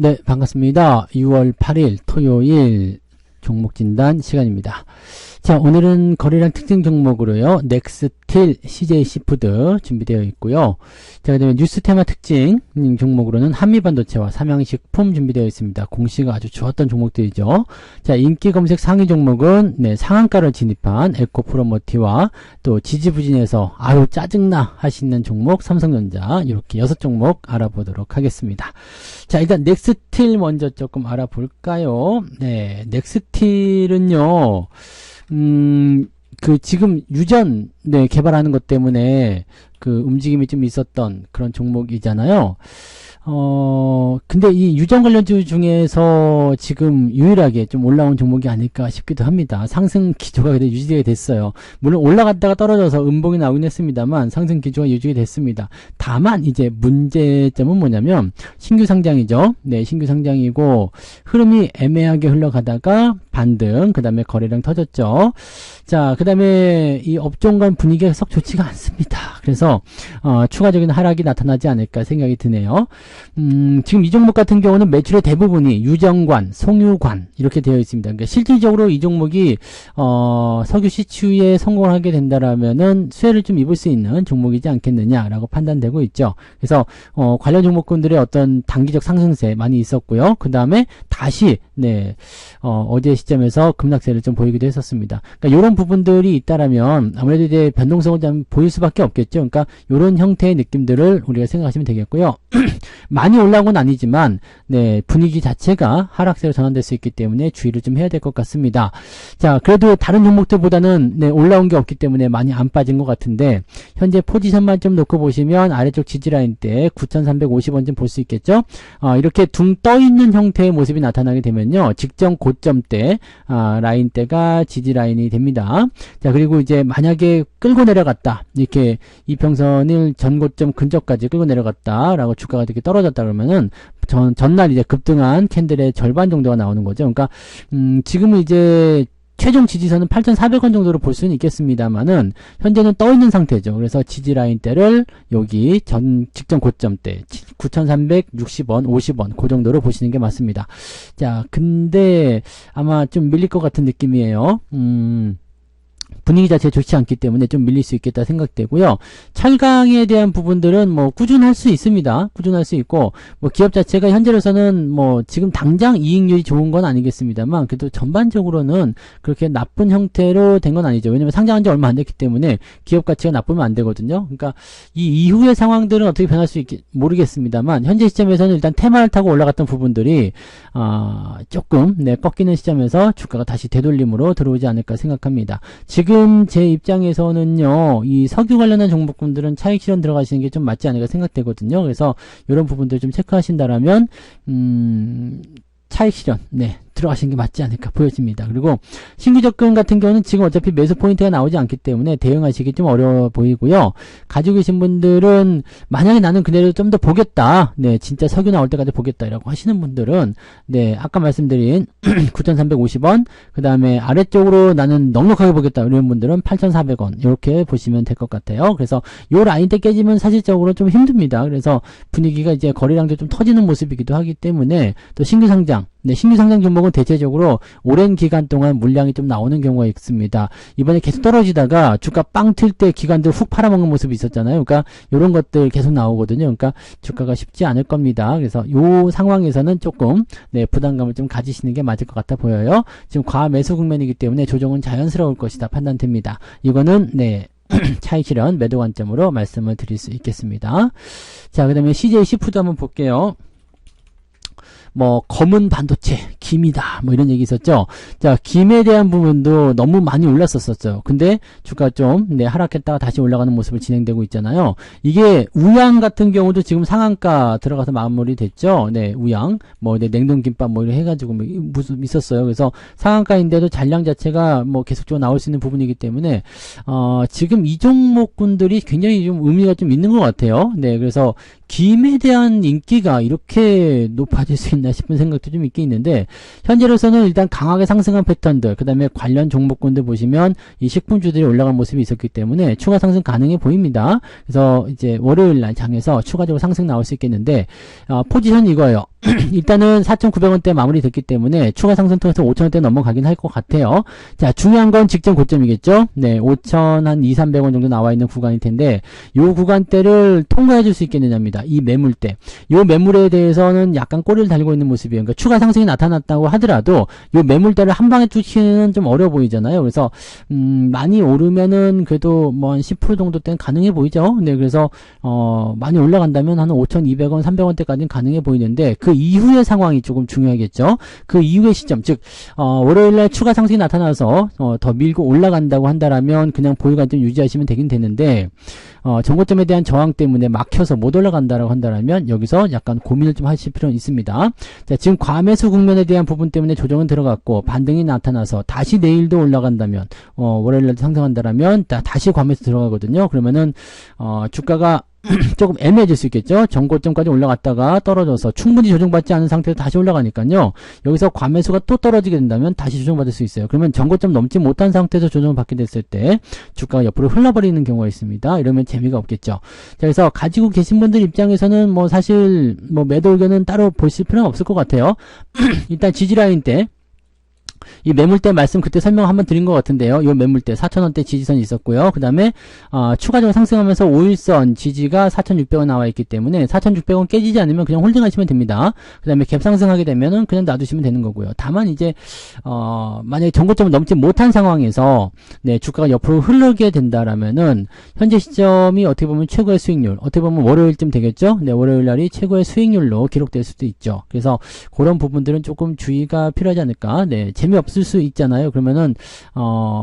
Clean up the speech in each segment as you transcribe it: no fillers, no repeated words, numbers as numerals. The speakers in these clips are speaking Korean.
네, 반갑습니다. 6월 8일 토요일 종목 진단 시간입니다. 자, 오늘은 거래량 특징 종목으로요, 넥스틸, CJ시푸드 준비되어 있고요. 자, 그다음에 뉴스 테마 특징 종목으로는 한미반도체와 삼양식품 준비되어 있습니다. 공시가 아주 좋았던 종목들이죠. 자, 인기 검색 상위 종목은 상한가를 진입한 에코프로머티와 또 지지부진해서 아유 짜증나 하시는 종목 삼성전자, 이렇게 6종목 알아보도록 하겠습니다. 자, 일단 넥스틸 먼저 조금 알아볼까요? 네, 넥스틸은요, 지금 유전, 개발하는 것 때문에 움직임이 좀 있었던 그런 종목이잖아요. 근데 이 유전 관련주 중에서 지금 유일하게 좀 올라온 종목이 아닐까 싶기도 합니다. 상승 기조가 유지가 됐어요. 물론 올라갔다가 떨어져서 음봉이 나오긴 했습니다만 상승 기조가 유지가 됐습니다. 다만 이제 문제점은 뭐냐면 신규 상장이죠. 네, 신규 상장이고 흐름이 애매하게 흘러가다가 반등, 그 다음에 거래량 터졌죠. 자, 그 다음에 이 업종 간 분위기가 썩 좋지가 않습니다. 그래서 추가적인 하락이 나타나지 않을까 생각이 드네요. 지금 이 종목 같은 경우는 매출의 대부분이 유정관, 송유관 이렇게 되어 있습니다. 그러니까 실질적으로 이 종목이 석유 시추에 성공을 하게 된다라면은 수혜를 좀 입을 수 있는 종목이지 않겠느냐라고 판단되고 있죠. 그래서 관련 종목군들의 어떤 단기적 상승세 많이 있었고요. 그 다음에 다시 어제 시점에서 급락세를 좀 보이기도 했었습니다. 그러니까 이런 부분들이 있다라면 아무래도 이제 변동성을 좀 보일 수밖에 없겠죠. 그러니까 이런 형태의 느낌들을 우리가 생각하시면 되겠고요. 많이 올라온 건 아니지만 분위기 자체가 하락세로 전환될 수 있기 때문에 주의를 좀 해야 될 것 같습니다. 자, 그래도 다른 종목들보다는 올라온 게 없기 때문에 많이 안 빠진 것 같은데 현재 포지션만 좀 놓고 보시면 아래쪽 지지라인 때 9,350원 좀 볼 수 있겠죠. 이렇게 둥 떠 있는 형태의 모습이 나타나게 되면요, 직전 고점대 라인대가 지지라인이 됩니다. 자, 그리고 이제 만약에 끌고 내려갔다, 이렇게 이평선을 전고점 근처까지 끌고 내려갔다라고 주가가 이렇게 떨어졌다 그러면은 전날 이제 급등한 캔들의 절반 정도가 나오는 거죠. 그러니까 지금은 이제 최종 지지선은 8,400원 정도로 볼 수는 있겠습니다만은 현재는 떠 있는 상태죠. 그래서 지지라인대를 여기 직전 고점대 9,360원, 50원 그 정도로 보시는 게 맞습니다. 자, 근데 아마 좀 밀릴 것 같은 느낌이에요. 분위기 자체가 좋지 않기 때문에 좀 밀릴 수 있겠다 생각되고요. 철강에 대한 부분들은 뭐 꾸준할 수 있습니다. 꾸준할 수 있고, 뭐 기업 자체가 현재로서는 뭐 지금 당장 이익률이 좋은 건 아니겠습니다만 그래도 전반적으로는 그렇게 나쁜 형태로 된 건 아니죠. 왜냐면 상장한 지 얼마 안 됐기 때문에 기업 가치가 나쁘면 안 되거든요. 그러니까 이 이후의 상황들은 어떻게 변할 수 있을지 모르겠습니다만 현재 시점에서는 일단 테마를 타고 올라갔던 부분들이 조금 꺾이는 시점에서 주가가 다시 되돌림으로 들어오지 않을까 생각합니다. 지금 제 입장에서는요, 이 석유 관련한 종목군들은 차익 실현 들어가시는 게 좀 맞지 않을까 생각되거든요. 그래서 이런 부분들 좀 체크하신다라면 차익 실현 들어가시는 게 맞지 않을까 보여집니다. 그리고 신규 접근 같은 경우는 지금 어차피 매수 포인트가 나오지 않기 때문에 대응하시기 좀 어려워 보이고요. 가지고 계신 분들은 만약에 나는 그대로 좀 더 보겠다, 진짜 석유 나올 때까지 보겠다라고 하시는 분들은 아까 말씀드린 9,350원, 그 다음에 아래쪽으로 나는 넉넉하게 보겠다 이런 분들은 8,400원 이렇게 보시면 될 것 같아요. 그래서 요 라인대 깨지면 사실적으로 좀 힘듭니다. 그래서 분위기가 이제 거래량도 좀 터지는 모습이기도 하기 때문에 또 신규 상장, 신규 상장 종목은 대체적으로 오랜 기간 동안 물량이 좀 나오는 경우가 있습니다. 이번에 계속 떨어지다가 주가 빵 틀 때 기관들 훅 팔아먹는 모습이 있었잖아요. 그러니까 이런 것들 계속 나오거든요. 그러니까 주가가 쉽지 않을 겁니다. 그래서 이 상황에서는 조금 부담감을 좀 가지시는 게 맞을 것 같아 보여요. 지금 과매수 국면이기 때문에 조정은 자연스러울 것이다 판단됩니다. 이거는 차익 실현 매도 관점으로 말씀을 드릴 수 있겠습니다. 자, 그 다음에 CJ시푸드 한번 볼게요. 뭐 검은 반도체, 김이다, 뭐 이런 얘기 있었죠. 자, 김에 대한 부분도 너무 많이 올랐었었죠. 근데 주가 좀 하락했다가 다시 올라가는 모습을 진행되고 있잖아요. 이게 우양 같은 경우도 지금 상한가 들어가서 마무리됐죠. 네, 우양, 뭐 냉동김밥 뭐 이렇게 해가지고 뭐 무슨 있었어요. 그래서 상한가인데도 잔량 자체가 뭐 계속적으로 나올 수 있는 부분이기 때문에 지금 이 종목군들이 굉장히 좀 의미가 좀 있는 것 같아요. 네, 그래서 김에 대한 인기가 이렇게 높아질 수 있나 싶은 생각도 좀 있긴 있는데, 현재로서는 일단 강하게 상승한 패턴들, 그 다음에 관련 종목군들 보시면 이 식품주들이 올라간 모습이 있었기 때문에 추가 상승 가능해 보입니다. 그래서 이제 월요일날 장에서 추가적으로 상승 나올 수 있겠는데, 포지션 이거예요. 일단은 4,900원대 마무리됐기 때문에 추가 상승 통해서 5,000원대 넘어가긴 할 것 같아요. 자, 중요한 건 직전 고점이겠죠? 네, 5,000 한 2,300원 정도 나와 있는 구간일 텐데, 요 구간대를 통과해 줄 수 있겠느냐입니다. 이 매물대. 요 매물에 대해서는 약간 꼬리를 달고 있는 모습이에요. 그러니까 추가 상승이 나타났다고 하더라도 요 매물대를 한 방에 뚫기는 좀 어려워 보이잖아요. 그래서 많이 오르면은 그래도 뭐 한 10% 정도 때는 가능해 보이죠. 네, 그래서 많이 올라간다면 한 5,200원, 300원대까지는 가능해 보이는데, 그 이후의 상황이 조금 중요하겠죠. 그 이후의 시점, 즉 월요일날 추가 상승이 나타나서 더 밀고 올라간다고 한다라면 그냥 보유관 좀 유지하시면 되긴 되는데, 전고점에 대한 저항 때문에 막혀서 못 올라간다라고 한다라면 여기서 약간 고민을 좀 하실 필요는 있습니다. 자, 지금 과매수 국면에 대한 부분 때문에 조정은 들어갔고 반등이 나타나서 다시 내일도 올라간다면 월요일날도 상승한다라면 다시 과매수 들어가거든요. 그러면은 주가가 조금 애매해질 수 있겠죠. 전고점까지 올라갔다가 떨어져서 충분히 조정받지 않은 상태에서 다시 올라가니까요. 여기서 과매수가 또 떨어지게 된다면 다시 조정받을 수 있어요. 그러면 전고점 넘지 못한 상태에서 조정을 받게 됐을 때 주가가 옆으로 흘러버리는 경우가 있습니다. 이러면 재미가 없겠죠. 자, 그래서 가지고 계신 분들 입장에서는 뭐 사실 뭐 매도 의견은 따로 보실 필요는 없을 것 같아요. 일단 지지라인 때 이 매물대 말씀 그때 설명 한번 드린 것 같은데요. 이 매물대 4,000원대 지지선이 있었고요. 그 다음에 추가적으로 상승하면서 5일선 지지가 4,600원 나와 있기 때문에 4,600원 깨지지 않으면 그냥 홀딩하시면 됩니다. 그 다음에 갭 상승하게 되면은 그냥 놔두시면 되는 거고요. 다만 이제 만약에 전고점을 넘지 못한 상황에서 주가가 옆으로 흐르게 된다라면은 현재 시점이 어떻게 보면 최고의 수익률, 어떻게 보면 월요일쯤 되겠죠. 네, 월요일 날이 최고의 수익률로 기록될 수도 있죠. 그래서 그런 부분들은 조금 주의가 필요하지 않을까. 네, 재미없을 수 있잖아요. 그러면은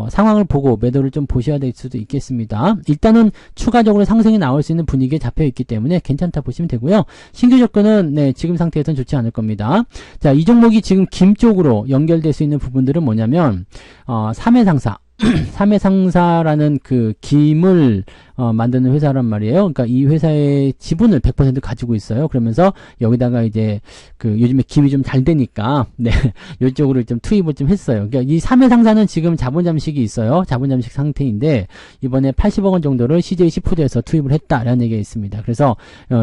상황을 보고 매도를 좀 보셔야 될 수도 있겠습니다. 일단은 추가적으로 상승이 나올 수 있는 분위기에 잡혀 있기 때문에 괜찮다 보시면 되고요. 신규 접근은 지금 상태에서는 좋지 않을 겁니다. 자, 이 종목이 지금 김 쪽으로 연결될 수 있는 부분들은 뭐냐면 3회 상사 3회 상사라는 그 김을 만드는 회사란 말이에요. 그러니까 이 회사의 지분을 100% 가지고 있어요. 그러면서 여기다가 이제 그 요즘에 김이 좀 잘 되니까 이쪽으로 좀 투입을 좀 했어요. 그러니까 이 3회 상사는 지금 자본 잠식이 있어요. 자본 잠식 상태인데 이번에 80억 원 정도를 CJ 시푸드에서 투입을 했다라는 얘기가 있습니다. 그래서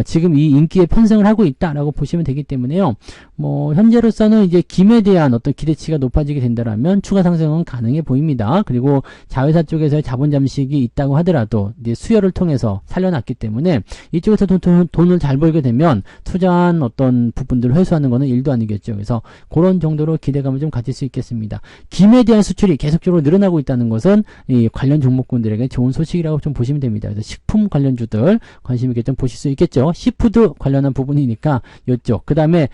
지금 이 인기에 편승을 하고 있다라고 보시면 되기 때문에요. 뭐 현재로서는 이제 김에 대한 어떤 기대치가 높아지게 된다라면 추가 상승은 가능해 보입니다. 그리고 자회사 쪽에서의 자본 잠식이 있다고 하더라도 이제 수요를 통해서 살려놨기 때문에 이쪽에서 돈을 잘 벌게 되면 투자한 어떤 부분들을 회수하는 거는 일도 아니겠죠. 그래서 그런 정도로 기대감을 좀 가질 수 있겠습니다. 김에 대한 수출이 계속적으로 늘어나고 있다는 것은 이 관련 종목군들에게 좋은 소식이라고 좀 보시면 됩니다. 그래서 식품 관련주들 관심 있게 좀 보실 수 있겠죠. 시푸드 관련한 부분이니까 이쪽. 그 다음에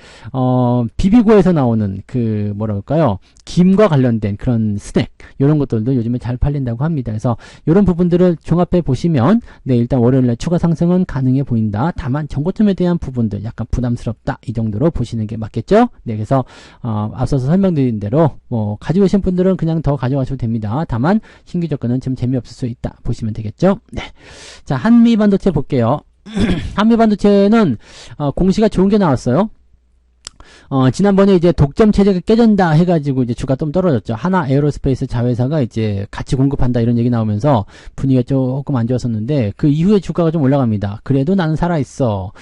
비비고에서 나오는 그 뭐라 그럴까요? 김과 관련된 그런 스낵 이런 것들도 요즘에 잘 팔린다고 합니다. 그래서 이런 부분들을 종합해 보시면 일단 월요일날 추가 상승은 가능해 보인다. 다만 전고점에 대한 부분들 약간 부담스럽다. 이 정도로 보시는 게 맞겠죠? 네, 그래서 앞서서 설명드린 대로 뭐 가지고 계신 분들은 그냥 더 가져가셔도 됩니다. 다만 신규 접근은 좀 재미없을 수 있다. 보시면 되겠죠? 네. 자, 한미반도체 볼게요. 한미반도체는 공시가 좋은 게 나왔어요. 지난번에 이제 독점 체제가 깨진다 해가지고 이제 주가 좀 떨어졌죠. 하나 에어로스페이스 자회사가 이제 같이 공급한다 이런 얘기 나오면서 분위기가 조금 안 좋았었는데 그 이후에 주가가 좀 올라갑니다. 그래도 나는 살아있어.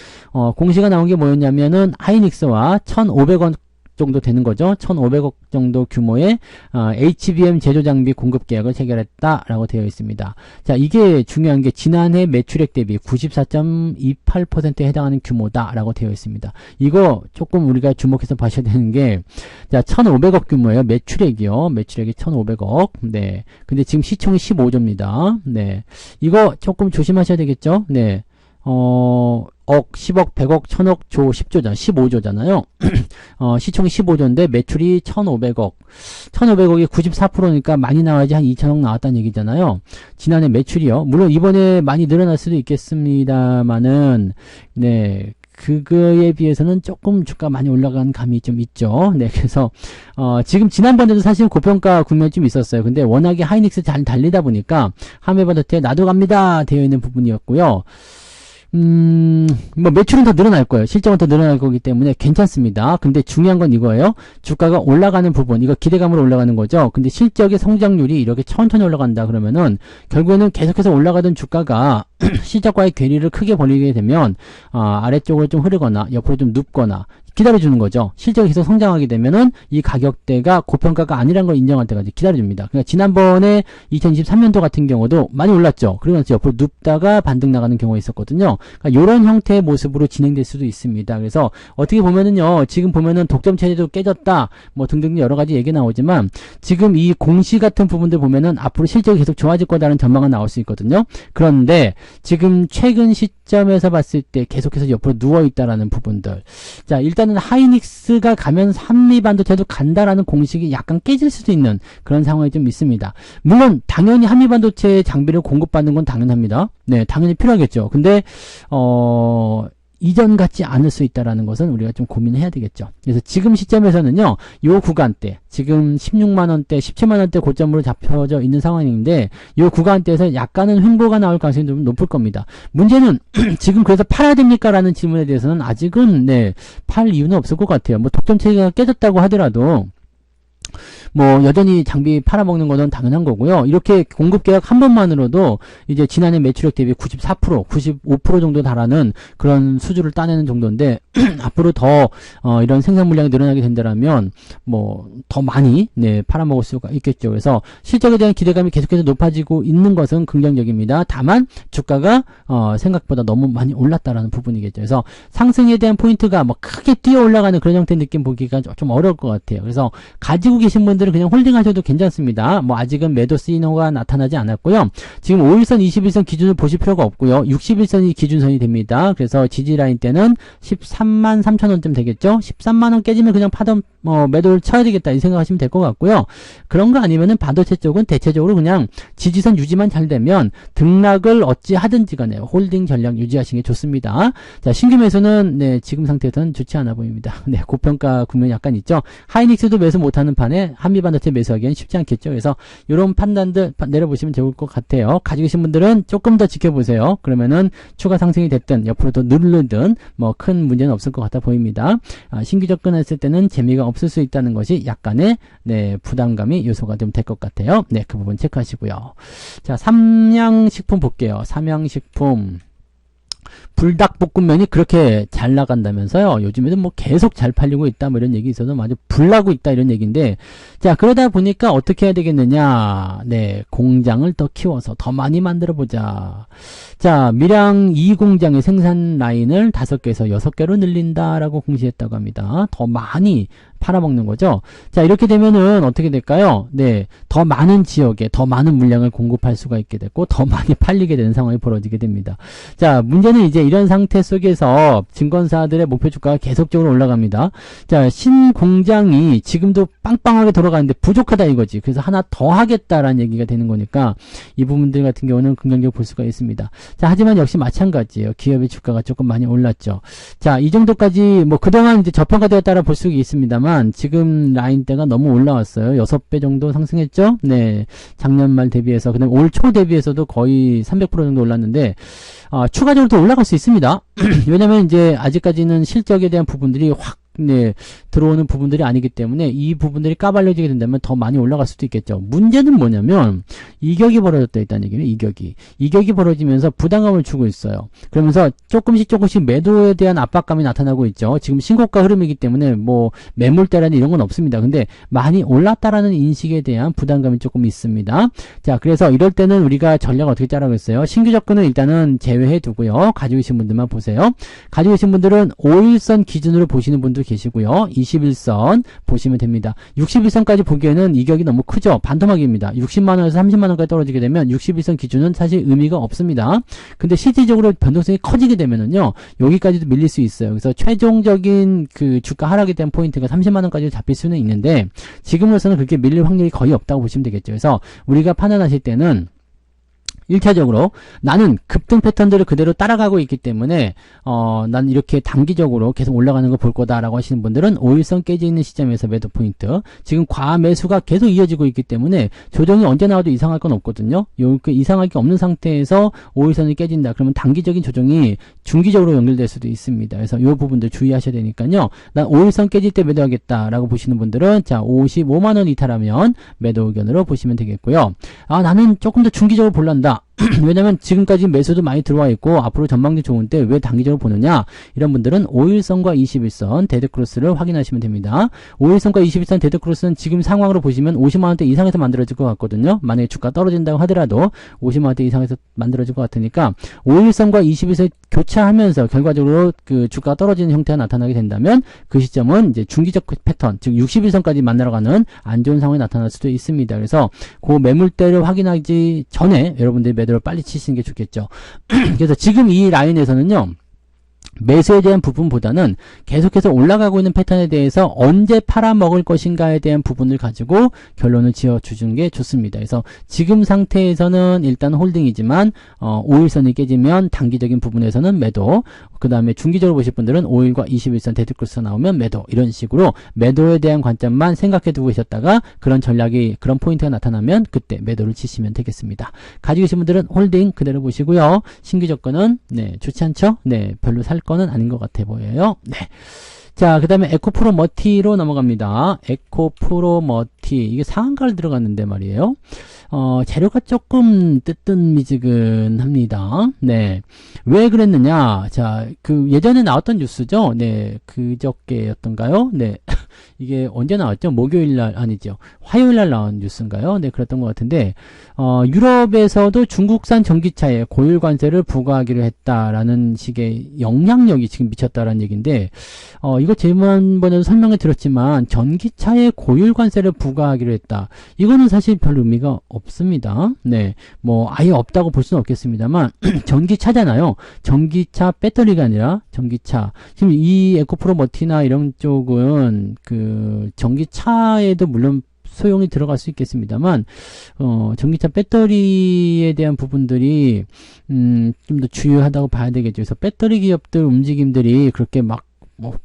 공시가 나온 게 뭐였냐면은 하이닉스와 1,500원 정도 되는 거죠. 1,500억 정도 규모의 HBM 제조 장비 공급 계약을 체결했다라고 되어 있습니다. 자, 이게 중요한 게 지난해 매출액 대비 94.28%에 해당하는 규모다라고 되어 있습니다. 이거 조금 우리가 주목해서 봐셔야 되는 게, 자, 1,500억 규모예요. 매출액이요. 매출액이 1,500억. 네. 근데 지금 시총이 15조입니다. 네. 이거 조금 조심하셔야 되겠죠? 네. 억, 10억, 100억, 1000억, 조, 10조잖아. 15조잖아요. 시총이 15조인데 매출이 1500억. 1500억이 94%니까 많이 나와야지 한 2000억 나왔다는 얘기잖아요. 지난해 매출이요. 물론 이번에 많이 늘어날 수도 있겠습니다만은, 네. 그거에 비해서는 조금 주가 많이 올라간 감이 좀 있죠. 네, 그래서, 지금 지난번에도 사실 고평가 국면이 좀 있었어요. 근데 워낙에 하이닉스 잘 달리다 보니까, 하메바드트에 나도 갑니다! 되어 있는 부분이었고요. 뭐 매출은 더 늘어날 거예요. 실적은 더 늘어날 거기 때문에 괜찮습니다. 근데 중요한 건 이거예요. 주가가 올라가는 부분, 이거 기대감으로 올라가는 거죠. 근데 실적의 성장률이 이렇게 천천히 올라간다 그러면은 결국에는 계속해서 올라가던 주가가 시작과의 괴리를 크게 벌리게 되면 아래쪽으로 좀 흐르거나 옆으로 좀 눕거나 기다려주는 거죠. 실적이 계속 성장하게 되면은 이 가격대가 고평가가 아니란 걸 인정할 때까지 기다려줍니다. 그러니까 지난번에 2023년도 같은 경우도 많이 올랐죠. 그러고 나서 옆으로 눕다가 반등 나가는 경우가 있었거든요. 그러니까 이런 형태의 모습으로 진행될 수도 있습니다. 그래서 어떻게 보면은요, 지금 보면은 독점 체제도 깨졌다, 뭐 등등 여러 가지 얘기 나오지만 지금 이 공시 같은 부분들 보면은 앞으로 실적이 계속 좋아질 거다라는 전망은 나올 수 있거든요. 그런데 지금 최근 시점에서 봤을 때 계속해서 옆으로 누워 있다라는 부분들. 자, 일단은 하이닉스가 가면 한미반도체도 간다라는 공식이 약간 깨질 수도 있는 그런 상황이 좀 있습니다. 물론 당연히 한미반도체 장비를 공급받는 건 당연합니다. 네, 당연히 필요하겠죠. 근데 이전 같지 않을 수 있다라는 것은 우리가 좀 고민해야 되겠죠. 그래서 지금 시점에서는요, 요 구간대, 지금 16만원대, 17만원대 고점으로 잡혀져 있는 상황인데, 요 구간대에서 약간은 횡보가 나올 가능성이 좀 높을 겁니다. 문제는, 지금 그래서 팔아야 됩니까? 라는 질문에 대해서는 아직은, 네, 팔 이유는 없을 것 같아요. 뭐, 독점 체계가 깨졌다고 하더라도, 뭐 여전히 장비 팔아먹는 거는 당연한 거고요. 이렇게 공급 계약 한 번만으로도 이제 지난해 매출액 대비 94%, 95% 정도 달하는 그런 수주를 따내는 정도인데 앞으로 더 이런 생산 물량이 늘어나게 된다면 뭐 더 많이 네 팔아먹을 수가 있겠죠. 그래서 실적에 대한 기대감이 계속해서 높아지고 있는 것은 긍정적입니다. 다만 주가가 생각보다 너무 많이 올랐다라는 부분이겠죠. 그래서 상승에 대한 포인트가 뭐 크게 뛰어 올라가는 그런 형태의 느낌 보기가 좀 어려울 것 같아요. 그래서 가지고 계신 분들은 그냥 홀딩하셔도 괜찮습니다. 뭐 아직은 매도 시그널가 나타나지 않았고요. 지금 5일선, 21선 기준을 보실 필요가 없고요. 61선이 기준선이 됩니다. 그래서 지지라인 때는 13만 3천원쯤 되겠죠. 13만원 깨지면 그냥 파던 매도를 쳐야 되겠다 이 생각하시면 될 것 같고요. 그런 거 아니면은 반도체 쪽은 대체적으로 그냥 지지선 유지만 잘 되면 등락을 어찌 하든지 간에 홀딩 전략 유지하시는 게 좋습니다. 자, 신규 매수는 네, 지금 상태에서는 좋지 않아 보입니다. 네, 고평가 국면이 약간 있죠. 하이닉스도 매수 못하는 판에 한미반도체 매수하기엔 쉽지 않겠죠. 그래서 이런 판단들 내려보시면 좋을 것 같아요. 가지고 계신 분들은 조금 더 지켜보세요. 그러면은 추가 상승이 됐든 옆으로 더 누르든 뭐 큰 문제는 없을 것 같아 보입니다. 신규 접근했을 때는 재미가 없을 수 있다는 것이 약간의 네, 부담감이 요소가 좀 될 것 같아요. 네, 그 부분 체크하시고요. 자, 삼양식품 볼게요. 삼양식품. 불닭볶음면이 그렇게 잘 나간다면서요. 요즘에는 뭐 계속 잘 팔리고 있다 뭐 이런 얘기 있어서 아주 불나고 있다 이런 얘기인데, 자, 그러다 보니까 어떻게 해야 되겠느냐. 네, 공장을 더 키워서 더 많이 만들어 보자. 자, 밀양 2공장의 생산 라인을 5개에서 6개로 늘린다라고 공시했다고 합니다. 더 많이 팔아먹는 거죠. 자, 이렇게 되면은 어떻게 될까요? 네, 더 많은 지역에 더 많은 물량을 공급할 수가 있게 되고 더 많이 팔리게 되는 상황이 벌어지게 됩니다. 자, 문제는 이제 이런 상태 속에서 증권사들의 목표 주가가 계속적으로 올라갑니다. 자, 신공장이 지금도 빵빵하게 돌아가는데 부족하다 이거지. 그래서 하나 더 하겠다라는 얘기가 되는 거니까 이 부분들 같은 경우는 긍정적으로 볼 수가 있습니다. 자, 하지만 역시 마찬가지예요. 기업의 주가가 조금 많이 올랐죠. 자, 이 정도까지 뭐 그동안 이제 저평가되었다라 볼 수 있습니다만 지금 라인대가 너무 올라왔어요. 6배 정도 상승했죠. 네, 작년 말 대비해서 그다음 올 초 대비해서도 거의 300% 정도 올랐는데 추가적으로 더 올라갈 수 있습니다. 왜냐면 이제 아직까지는 실적에 대한 부분들이 확 네, 들어오는 부분들이 아니기 때문에 이 부분들이 까발려지게 된다면 더 많이 올라갈 수도 있겠죠. 문제는 뭐냐면 이격이 벌어졌다 있다는 얘기는 이격이 벌어지면서 부담감을 주고 있어요. 그러면서 조금씩 매도에 대한 압박감이 나타나고 있죠. 지금 신고가 흐름이기 때문에 뭐 매물대라는 이런 건 없습니다. 근데 많이 올랐다라는 인식에 대한 부담감이 조금 있습니다. 자, 그래서 이럴 때는 우리가 전략을 어떻게 짜라고 했어요? 신규 접근은 일단은 제외해 두고요. 가지고 계신 분들만 보세요. 가지고 계신 분들은 5일선 기준으로 보시는 분도 계시고요. 21선 보시면 됩니다. 61선까지 보기에는 이격이 너무 크죠. 반토막입니다. 60만원에서 30만원까지 떨어지게 되면 61선 기준은 사실 의미가 없습니다. 근데 실질적으로 변동성이 커지게 되면은요, 여기까지도 밀릴 수 있어요. 그래서 최종적인 그 주가 하락에 대한 포인트가 30만원까지 잡힐 수는 있는데, 지금으로서는 그렇게 밀릴 확률이 거의 없다고 보시면 되겠죠. 그래서 우리가 판단하실 때는 1차적으로 나는 급등 패턴들을 그대로 따라가고 있기 때문에 난 이렇게 단기적으로 계속 올라가는 거 볼 거다라고 하시는 분들은 5일선 깨져 있는 시점에서 매도 포인트. 지금 과매수가 계속 이어지고 있기 때문에 조정이 언제 나와도 이상할 건 없거든요. 이렇게 이상할 게 없는 상태에서 5일선이 깨진다. 그러면 단기적인 조정이 중기적으로 연결될 수도 있습니다. 그래서 이 부분들 주의하셔야 되니까요. 난 5일선 깨질 때 매도하겠다라고 보시는 분들은 자 55만원 이탈하면 매도 의견으로 보시면 되겠고요. 아 나는 조금 더 중기적으로 볼란다. 왜냐면 지금까지 매수도 많이 들어와 있고 앞으로 전망도 좋은데 왜 단기적으로 보느냐, 이런 분들은 5일선과 21선 데드크로스를 확인하시면 됩니다. 5일선과 21선 데드크로스는 지금 상황으로 보시면 50만원대 이상에서 만들어질 것 같거든요. 만약에 주가 떨어진다고 하더라도 50만원대 이상에서 만들어질 것 같으니까 5일선과 21선 교차하면서 결과적으로 그 주가가 떨어지는 형태가 나타나게 된다면 그 시점은 이제 중기적 패턴, 즉 61선까지 만나러가는 안 좋은 상황이 나타날 수도 있습니다. 그래서 그 매물대를 확인하기 전에 여러분들이 매도를 빨리 치시는 게 좋겠죠. 그래서 지금 이 라인에서는요, 매수에 대한 부분보다는 계속해서 올라가고 있는 패턴에 대해서 언제 팔아먹을 것인가에 대한 부분을 가지고 결론을 지어주는 게 좋습니다. 그래서 지금 상태에서는 일단 홀딩이지만 5일선이 깨지면 단기적인 부분에서는 매도, 그 다음에 중기적으로 보실 분들은 5일과 21선 데드크로스 나오면 매도, 이런 식으로 매도에 대한 관점만 생각해 두고 계셨다가 그런 전략이, 그런 포인트가 나타나면 그때 매도를 치시면 되겠습니다. 가지고 계신 분들은 홀딩 그대로 보시고요. 신규 조건은 네 좋지 않죠? 네 별로 살 거는 아닌 것 같아 보여요. 네. 자, 그 다음에 에코프로 머티로 넘어갑니다. 에코프로 머티. 이게 상한가를 들어갔는데 말이에요. 재료가 조금 뜨뜻미지근합니다. 네. 왜 그랬느냐. 자, 그 예전에 나왔던 뉴스죠. 네. 그저께였던가요? 네. 이게 언제 나왔죠? 목요일날, 아니죠. 화요일날 나온 뉴스인가요? 네, 그랬던 것 같은데, 유럽에서도 중국산 전기차에 고율 관세를 부과하기로 했다라는 식의 영향력이 지금 미쳤다라는 얘기인데, 이거 지난번에도 설명해 드렸지만, 전기차에 고율 관세를 부과하기로 했다. 이거는 사실 별 의미가 없습니다. 네. 뭐, 아예 없다고 볼 수는 없겠습니다만, 전기차잖아요. 전기차 배터리가 아니라 전기차. 지금 이 에코프로 머티나 이런 쪽은, 전기차에도 물론 소용이 들어갈 수 있겠습니다만, 전기차 배터리에 대한 부분들이, 좀 더 주요하다고 봐야 되겠죠. 그래서 배터리 기업들 움직임들이 그렇게 막,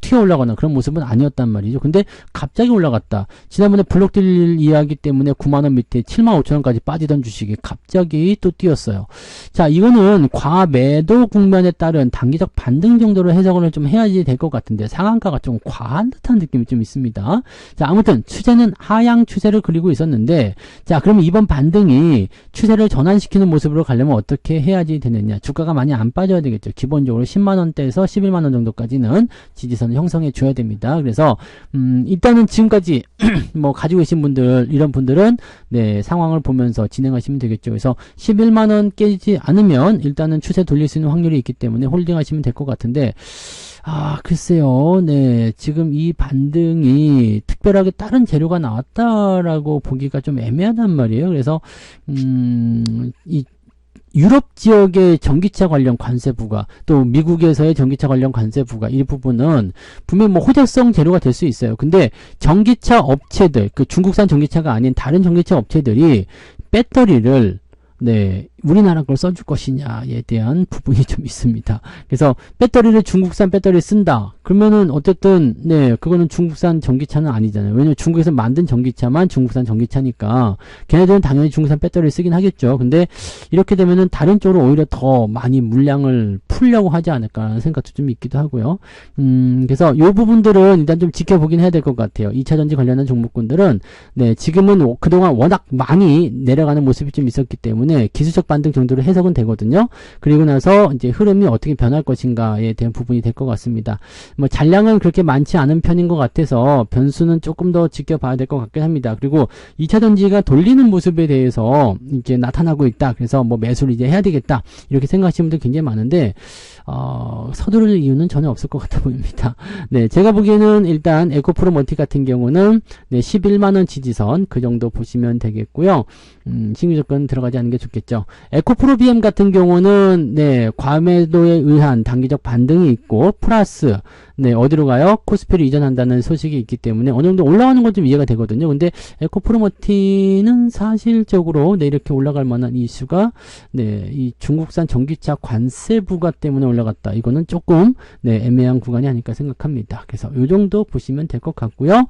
튀어 올라가는 그런 모습은 아니었단 말이죠. 근데 갑자기 올라갔다. 지난번에 블록딜 이야기 때문에 9만원 밑에 75,000원까지 빠지던 주식이 갑자기 또 뛰었어요. 자, 이거는 과매도 국면에 따른 단기적 반등 정도로 해석을 좀 해야지 될 것 같은데 상한가가 좀 과한 듯한 느낌이 좀 있습니다. 자, 아무튼 추세는 하향 추세를 그리고 있었는데, 자, 그러면 이번 반등이 추세를 전환시키는 모습으로 가려면 어떻게 해야지 되느냐. 주가가 많이 안 빠져야 되겠죠. 기본적으로 10만원대에서 11만원 정도까지는 지지선을 형성해 줘야 됩니다. 그래서 일단은 지금까지 뭐 가지고 계신 분들, 이런 분들은 네 상황을 보면서 진행하시면 되겠죠. 그래서 11만원 깨지 않으면 일단은 추세 돌릴 수 있는 확률이 있기 때문에 홀딩 하시면 될 것 같은데, 글쎄요. 네, 지금 이 반등이 특별하게 다른 재료가 나왔다라고 보기가 좀 애매하단 말이에요. 그래서 이 유럽 지역의 전기차 관련 관세 부과, 또 미국에서의 전기차 관련 관세 부과, 이 부분은 분명히 뭐 호재성 재료가 될 수 있어요. 근데 전기차 업체들, 그 중국산 전기차가 아닌 다른 전기차 업체들이 배터리를 네, 우리나라 걸 써줄 것이냐에 대한 부분이 좀 있습니다. 그래서 배터리를 중국산 배터리를 쓴다. 그러면은 어쨌든 네, 그거는 중국산 전기차는 아니잖아요. 왜냐면 중국에서 만든 전기차만 중국산 전기차니까 걔네들은 당연히 중국산 배터리를 쓰긴 하겠죠. 근데 이렇게 되면은 다른 쪽으로 오히려 더 많이 물량을 풀려고 하지 않을까라는 생각도 좀 있기도 하고요. 그래서 요 부분들은 일단 좀 지켜보긴 해야 될 것 같아요. 2차전지 관련한 종목군들은 네, 지금은 그동안 워낙 많이 내려가는 모습이 좀 있었기 때문에 기술적 반등 정도로 해석은 되거든요. 그리고 나서 이제 흐름이 어떻게 변할 것인가에 대한 부분이 될 것 같습니다. 뭐 잔량은 그렇게 많지 않은 편인 것 같아서 변수는 조금 더 지켜봐야 될 것 같긴 합니다. 그리고 2차 전지가 돌리는 모습에 대해서 이제 나타나고 있다. 그래서 뭐 매수를 이제 해야 되겠다. 이렇게 생각하시는 분들 굉장히 많은데 서두를 이유는 전혀 없을 것 같아 보입니다. 네, 제가 보기에는 일단 에코프로 멀티 같은 경우는 네, 11만원 지지선 그 정도 보시면 되겠고요. 신규 조건 들어가지 않는 게 좋겠죠. 에코프로 BM 같은 경우는 네, 과매도에 의한 단기적 반등이 있고 플러스 네, 어디로 가요? 코스피를 이전한다는 소식이 있기 때문에 어느 정도 올라가는 건 좀 이해가 되거든요. 근데 에코프로머티는 사실적으로 네, 이렇게 올라갈 만한 이슈가 네, 이 중국산 전기차 관세 부과 때문에 올라갔다. 이거는 조금 네, 애매한 구간이 아닐까 생각합니다. 그래서 이 정도 보시면 될 것 같고요.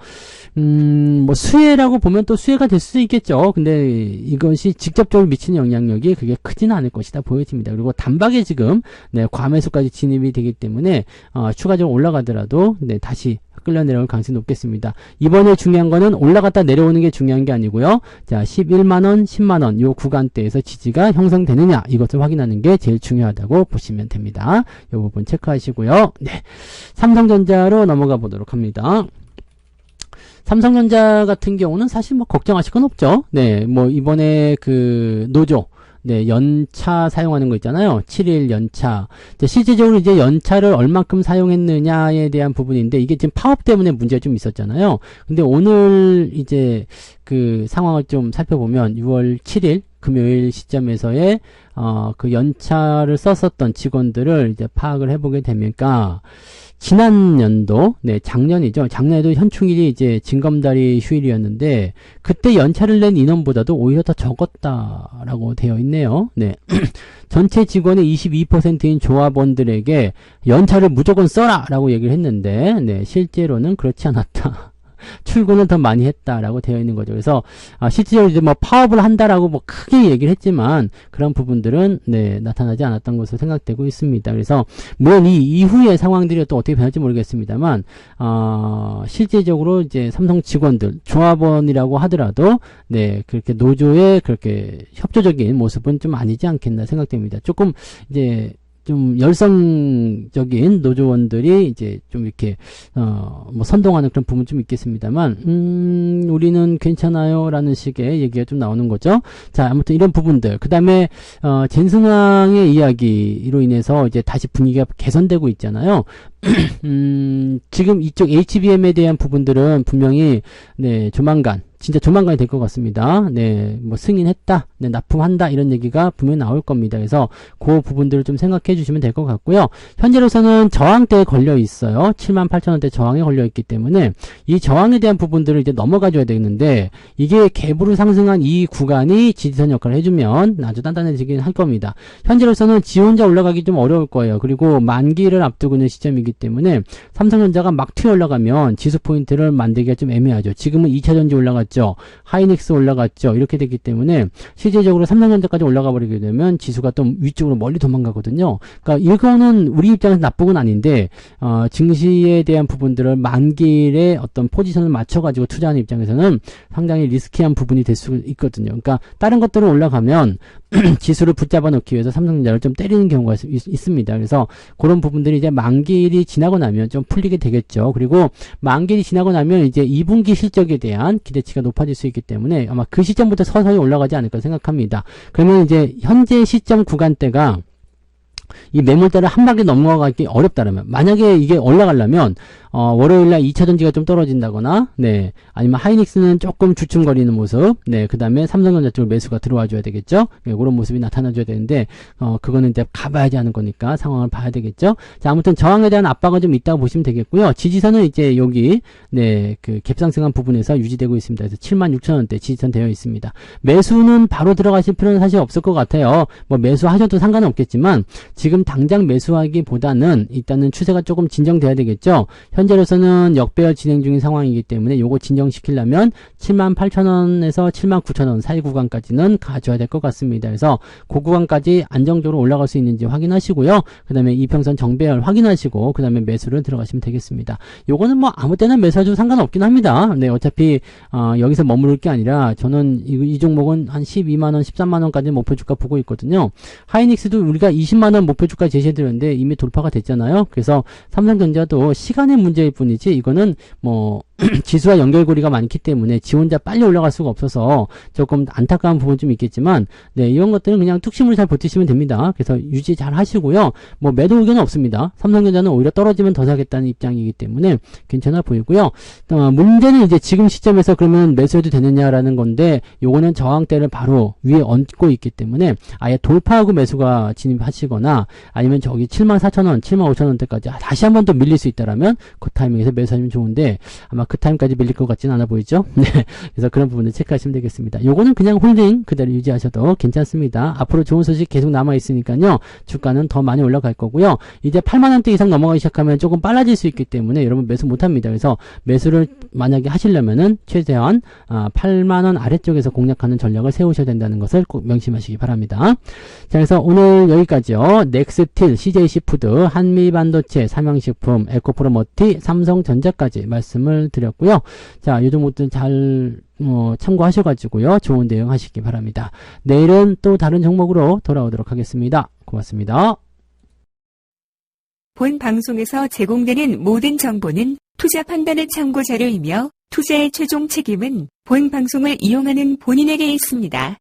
뭐 수혜라고 보면 또 수혜가 될 수도 있겠죠. 근데 이것이 직접적으로 미치는 영향력이 그게 크지는 않을 것이다 보여집니다. 그리고 단박에 지금 네, 과매수까지 진입이 되기 때문에 추가적으로 올라가더라도 네, 다시 끌려 내려올 가능성이 높겠습니다. 이번에 중요한 거는 올라갔다 내려오는 게 중요한 게 아니고요. 자, 11만원, 10만원 요 구간대에서 지지가 형성되느냐 이것을 확인하는 게 제일 중요하다고 보시면 됩니다. 이 부분 체크하시고요. 네, 삼성전자로 넘어가 보도록 합니다. 삼성전자 같은 경우는 사실 뭐 걱정하실 건 없죠. 네, 뭐 이번에 그 노조 네, 연차 사용하는 거 있잖아요. 7일 연차. 실질적으로 이제 연차를 얼만큼 사용했느냐에 대한 부분인데, 이게 지금 파업 때문에 문제가 좀 있었잖아요. 근데 오늘 이제 그 상황을 좀 살펴보면 6월 7일 금요일 시점에서의 그 연차를 썼었던 직원들을 이제 파악을 해보게 되니까, 지난 연도, 네, 작년이죠. 작년에도 현충일이 이제 징검다리 휴일이었는데, 그때 연차를 낸 인원보다도 오히려 더 적었다라고 되어 있네요. 네. 전체 직원의 22%인 조합원들에게 연차를 무조건 써라! 라고 얘기를 했는데, 네, 실제로는 그렇지 않았다. 출근을 더 많이 했다라고 되어 있는 거죠. 그래서 실제로 이제 뭐 파업을 한다라고 뭐 크게 얘기를 했지만 그런 부분들은 네, 나타나지 않았던 것으로 생각되고 있습니다. 그래서 물론 이 이후의 상황들이 또 어떻게 변할지 모르겠습니다만 실제적으로 이제 삼성 직원들 조합원이라고 하더라도 네, 그렇게 노조의 그렇게 협조적인 모습은 좀 아니지 않겠나 생각됩니다. 조금 이제 좀 열성적인 노조원들이 이제 좀 이렇게 뭐 선동하는 그런 부분 좀 있겠습니다만 우리는 괜찮아요 라는 식의 얘기가 좀 나오는 거죠. 자, 아무튼 이런 부분들 그 다음에 젠슨왕의 이야기로 인해서 이제 다시 분위기가 개선되고 있잖아요. 지금 이쪽 HBM에 대한 부분들은 분명히 네, 조만간 진짜 조만간이 될 것 같습니다. 네, 뭐 승인했다, 네, 납품한다 이런 얘기가 분명히 나올 겁니다. 그래서 그 부분들을 좀 생각해 주시면 될 것 같고요. 현재로서는 저항대에 걸려 있어요. 78,000원대 저항에 걸려 있기 때문에 이 저항에 대한 부분들을 이제 넘어가 줘야 되는데 이게 갭으로 상승한 이 구간이 지지선 역할을 해주면 아주 단단해지긴 할 겁니다. 현재로서는 지 혼자 올라가기 좀 어려울 거예요. 그리고 만기를 앞두고 있는 시점이기 때문에 삼성전자가 막 튀어 올라가면 지수 포인트를 만들기가 좀 애매하죠. 지금은 2차전지 올라갔죠. 하이닉스 올라갔죠. 이렇게 되기 때문에 실제적으로 삼성전자까지 올라가 버리게 되면 지수가 또 위쪽으로 멀리 도망가거든요. 그러니까 이거는 우리 입장에서 나쁘건 아닌데 증시에 대한 부분들을 만기의 어떤 포지션을 맞춰가지고 투자하는 입장에서는 상당히 리스키한 부분이 될 수 있거든요. 그러니까 다른 것들은 올라가면 지수를 붙잡아 놓기 위해서 삼성전자를 좀 때리는 경우가 있습니다. 그래서 그런 부분들이 이제 만기일이 지나고 나면 좀 풀리게 되겠죠. 그리고 만기일이 지나고 나면 이제 2분기 실적에 대한 기대치가 높아질 수 있기 때문에 아마 그 시점부터 서서히 올라가지 않을까 생각합니다. 그러면 이제 현재 시점 구간대가 이 매물대를 한 바퀴 넘어가기 어렵다라면 만약에 이게 올라가려면 월요일날 2차전지가 좀 떨어진다거나 네 아니면 하이닉스는 조금 주춤거리는 모습 네 그 다음에 삼성전자 쪽 매수가 들어와줘야 되겠죠. 네, 그런 모습이 나타나줘야 되는데 그거는 이제 가봐야지 하는 거니까 상황을 봐야 되겠죠. 자, 아무튼 저항에 대한 압박은 좀 있다고 보시면 되겠고요. 지지선은 이제 여기 네 그 갭상승한 부분에서 유지되고 있습니다. 그래서 76,000원대 지지선 되어 있습니다. 매수는 바로 들어가실 필요는 사실 없을 것 같아요. 뭐 매수하셔도 상관은 없겠지만 지금 당장 매수하기보다는 일단은 추세가 조금 진정돼야 되겠죠. 현재로서는 역배열 진행 중인 상황이기 때문에 요거 진정시키려면 78,000원에서 79,000원 사이 구간까지는 가져야 될 것 같습니다. 그래서 그 구간까지 안정적으로 올라갈 수 있는지 확인하시고요. 그 다음에 이평선 정배열 확인하시고 그 다음에 매수를 들어가시면 되겠습니다. 요거는 뭐 아무 때나 매수해도 상관없긴 합니다. 네, 어차피 여기서 머무를 게 아니라 저는 이 종목은 한 12만원, 13만원까지 목표주가 보고 있거든요. 하이닉스도 우리가 20만원 목표주가 제시해드렸는데 이미 돌파가 됐잖아요. 그래서 삼성전자도 시간의 문제일 뿐이지 이거는 뭐 지수와 연결고리가 많기 때문에 지 혼자 빨리 올라갈 수가 없어서 조금 안타까운 부분 좀 있겠지만 네, 이런 것들은 그냥 뚝심으로 잘 버티시면 됩니다. 그래서 유지 잘 하시고요. 뭐 매도 의견은 없습니다. 삼성전자는 오히려 떨어지면 더 사겠다는 입장이기 때문에 괜찮아 보이고요. 문제는 이제 지금 시점에서 그러면 매수해도 되느냐라는 건데 요거는 저항대를 바로 위에 얹고 있기 때문에 아예 돌파하고 매수가 진입하시거나 아니면 저기 74,000원, 75,000원대까지 다시 한 번 더 밀릴 수 있다라면 그 타이밍에서 매수하시면 좋은데 아마 그 타임까지 밀릴 것 같지는 않아 보이죠? 네. 그래서 그런 부분을 체크하시면 되겠습니다. 요거는 그냥 홀딩 그대로 유지하셔도 괜찮습니다. 앞으로 좋은 소식 계속 남아있으니까요. 주가는 더 많이 올라갈 거고요. 이제 8만원대 이상 넘어가기 시작하면 조금 빨라질 수 있기 때문에 여러분 매수 못합니다. 그래서 매수를 만약에 하시려면은 최대한 8만원 아래쪽에서 공략하는 전략을 세우셔야 된다는 것을 꼭 명심하시기 바랍니다. 자, 그래서 오늘 여기까지요. 넥스틸, CJ시푸드, 한미반도체, 삼양식품, 에코프로머티, 삼성전자까지 말씀을 드렸고요. 자, 이 종목들 잘 참고하셔가지고요. 좋은 대응 하시기 바랍니다. 내일은 또 다른 종목으로 돌아오도록 하겠습니다. 고맙습니다. 본 방송에서 제공되는 모든 정보는 투자 판단의 참고 자료이며 투자의 최종 책임은 본 방송을 이용하는 본인에게 있습니다.